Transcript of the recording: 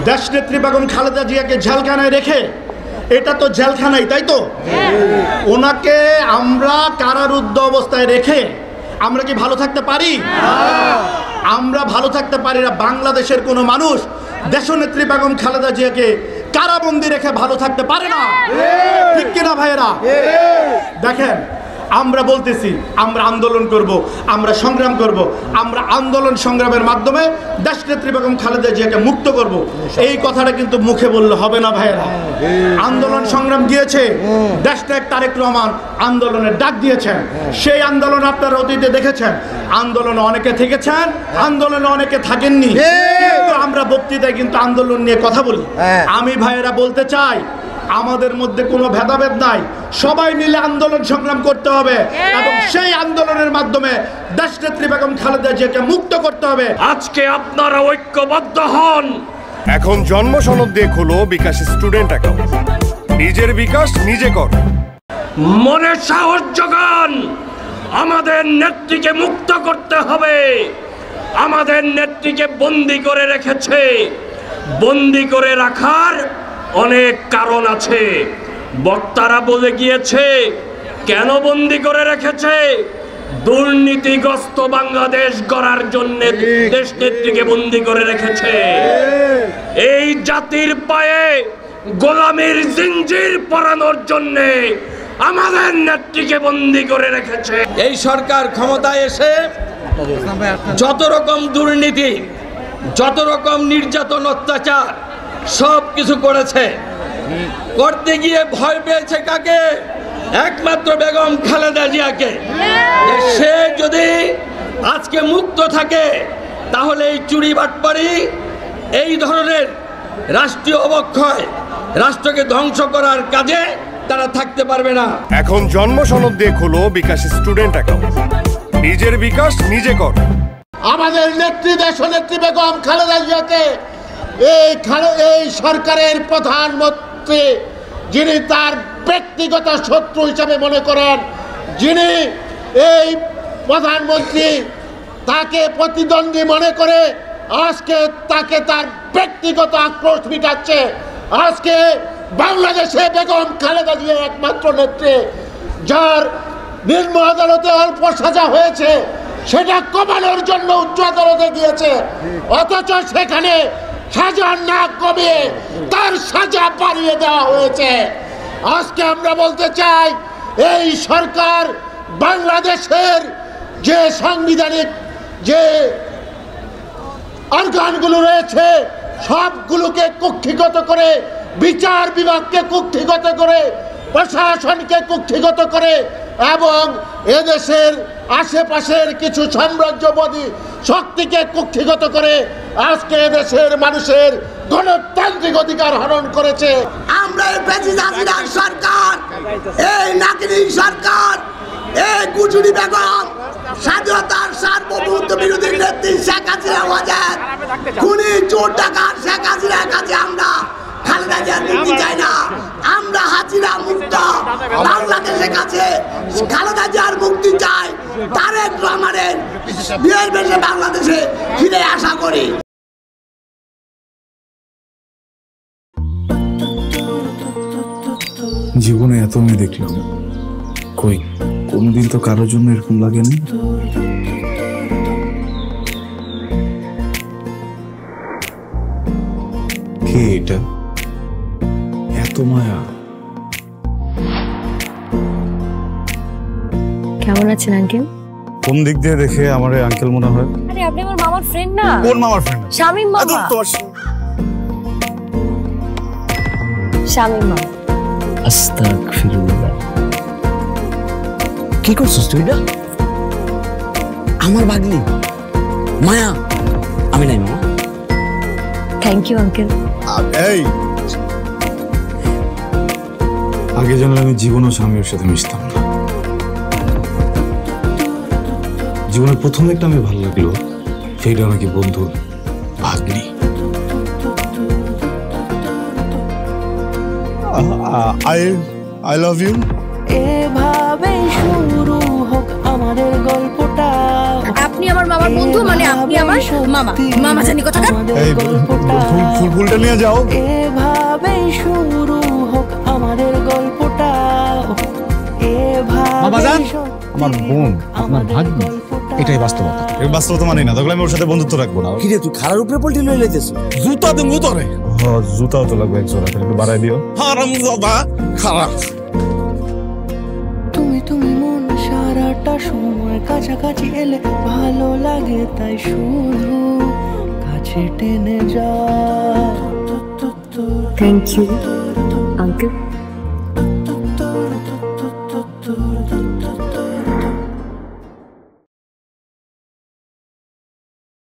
দেশনেত্রী বেগম খালেদা জিয়াকে জেলখানায় রেখে, এটা তো জেলখানাই, তাই তো? ওনাকে আমরা কারারুদ্ধ অবস্থায় রেখে আমরা কি ভালো থাকতে পারি? আমরা ভালো থাকতে পারি না। বাংলাদেশের কোনো মানুষ দেশনেত্রী বেগম খালেদা জিয়াকে কারাবন্দি রেখে ভালো থাকতে পারে না, ঠিক কিনা ভাইয়েরা? দেখেন, আমরা বলতেছি আমরা আন্দোলন করব, আমরা সংগ্রাম করব, আমরা আন্দোলন সংগ্রামের মাধ্যমে দেশনেত্রী বেগম খালেদা জিয়াকে মুক্ত করব। এই কথাটা কিন্তু মুখে বললে হবে না ভাইয়েরা। আন্দোলন সংগ্রাম গিয়েছে, দেশনায়ক তারেক রহমান আন্দোলনের ডাক দিয়েছেন। সেই আন্দোলন আপনারা অতীতে দেখেছেন। আন্দোলনে অনেকে থেকেছেন, আন্দোলনে অনেকে থাকেননি, কিন্তু আমরা বক্তৃতায় কিন্তু আন্দোলন নিয়ে কথা বলি। আমি ভাইয়েরা বলতে চাই, আমাদের মধ্যে কোনো ভেদাভেদ নাই, সবাই মিলে আন্দোলন সংগ্রাম করতে হবে এবং সেই আন্দোলনের মাধ্যমে দেশনেত্রী বেগম খালেদা জিয়াকে মুক্ত করতে হবে। আজকে আপনারা ঐক্যবদ্ধ হন। এখন জন্ম সনদ দিয়ে খোলো বিকাশ স্টুডেন্ট অ্যাকাউন্ট। নিজের বিকাশ নিজে কর। মনে সাহস যোগান। আমাদের নেত্রীকে মুক্ত করতে হবে। আমাদের নেত্রীকে বন্দী করে রেখেছে। বন্দী করে রাখার অনেক কারণ আছে। বক্তারা বলে গিয়েছে কেন বন্দী করে রেখেছে। দুর্নীতিগ্রস্ত বাংলাদেশ গড়ার জন্য দেশনেত্রীকে বন্দী করে রেখেছে। এই জাতির পায়ে গোলামির জিঞ্জির পরানোর জন্য আমাদের নেত্রীকে বন্দী করে রেখেছে। এই সরকার ক্ষমতায় এসে যত রকম দুর্নীতি, যত রকম নির্যাতন, অত্যাচার সব কিছু করেছে। করতে গিয়ে ভয় পেয়েছে কাকে? একমাত্র বেগম খালেদা জিয়াকে। সে যদি আজকে মুক্ত থাকে তাহলে এই চুরি বাটপারি, এই ধরনের রাষ্ট্রীয় অবক্ষয়, রাষ্ট্রকে ধ্বংস করার কাজে তারা থাকতে পারবে না। এখন জন্ম সনদ দিয়ে খোলো বিকাশ স্টুডেন্ট অ্যাকাউন্ট। নিজের বিকাশ নিজে কর। আমাদের নেত্রী দেশনেত্রী বেগম খালেদা জিয়াকে এই সরকারের প্রধানমন্ত্রী, যিনি তার ব্যক্তিগত শত্রু হিসাবে মনে করেন, যিনি এই প্রধানমন্ত্রী তাকে প্রতিদ্বন্দ্বী মনে করে আজকে তাকে তার ব্যক্তিগত আক্রোশ মিটাচ্ছে। আজকে বাংলাদেশে বেগম খালেদা জিয়া একমাত্র নেত্রী, যার নিম্ন আদালতে অল্প সাজা হয়েছে, সেটা কমানোর জন্য উচ্চ আদালতে গিয়েছে, অথচ সেখানে সাজা না কমিয়ে তার সাজা বাড়িয়ে দেওয়া হয়েছে। আজকে আমরা বলতে চাই, এই সরকার বাংলাদেশের যে সাংবিধানিক যে অর্গানগুলো রয়েছে সবগুলোকে কুক্ষিগত করে, বিচার বিভাগকে কুক্ষিগত করে, প্রশাসনকে কুক্ষিগত করে এবং এদেশের আশেপাশের কিছু সাম্রাজ্যবাদী শক্তিকে কুক্ষিগত করে আজকে এদেশের মানুষের গণতান্ত্রিক অধিকার হরণ করেছে। আমরা এই প্রেসিডেন্ট সরকার, এই নাকিনী সরকার, এই কুচুরি বেগম, স্বাধীনতার সার্বভৌমত্ব বিরোধী নেত্রী শেখ হাসিনা ওয়াজেদ, খুনি চোর ডাকাত শেখ হাসিনার কাছে আমরা খালেদা জিয়া মুক্তি চাই না। আমরা হাসিনা মুক্ত বাংলাদেশের কাছে খালেদা জিয়ার মুক্তি চাই। তারেক রহমানের বিয়ের বেশে বাংলাদেশে ফিরে আশা করি। জীবনে এত মেয়ে দেখলাম, কই কোনদিন তো কারোর জন্য এরকম লাগেনি। কে এটা? এত মায়া। কেমন আছেন আঙ্কেল? কোন দিক দিয়ে দেখে আমার আঙ্কেল মনে হয়? আরে আপনি আমার মামার ফ্রেন্ড না? কোন মামার ফ্রেন্ড? শামীম মামা। শামীম মামা। আস্তাগফিরুল্লাহ। কি করছিস তুই? না আমার ভাগ্নি মায়া। আমি নাই মামা। Thank you uncle. এই আগে জানলে আমি জীবনও স্বামীর সাথে মিশতাম না। জীবনের প্রথম একটা আমি ভালো লাগলো, সেইটা নাকি বন্ধুর ভাগ্নি। I love you. এভাবে শুরু হোক আমাদের গল্পটা। আপনি আমার মামার বন্ধু মানে আপনি আমার মামা মামা জানি কথা এই ফুলটা নিয়ে যাও। এভাবেই শুরু হোক আমাদের গল্পটা, বাবাজান আমার বোন আপনার ভাগ্নি, এটাই বাস্তবতা। এই বাস্তবতা মানি না, তাহলে আমি ওর সাথে বন্ধুত্ব রাখবো না। কিরে তুই খারার উপরে পল্টি লয়ে লাইতেছ? জুতা দেন তোরে। হ্যাঁ জুতাও তো লাগবে এক জোড়া, একটু বাড়াই দিও। হারামজাদা খারাপ। তুমি মন সারাটা সময় কাছাকাছি এলে ভালো লাগে, তাই শুধু কাছে টেনে যা। Thank you uncle.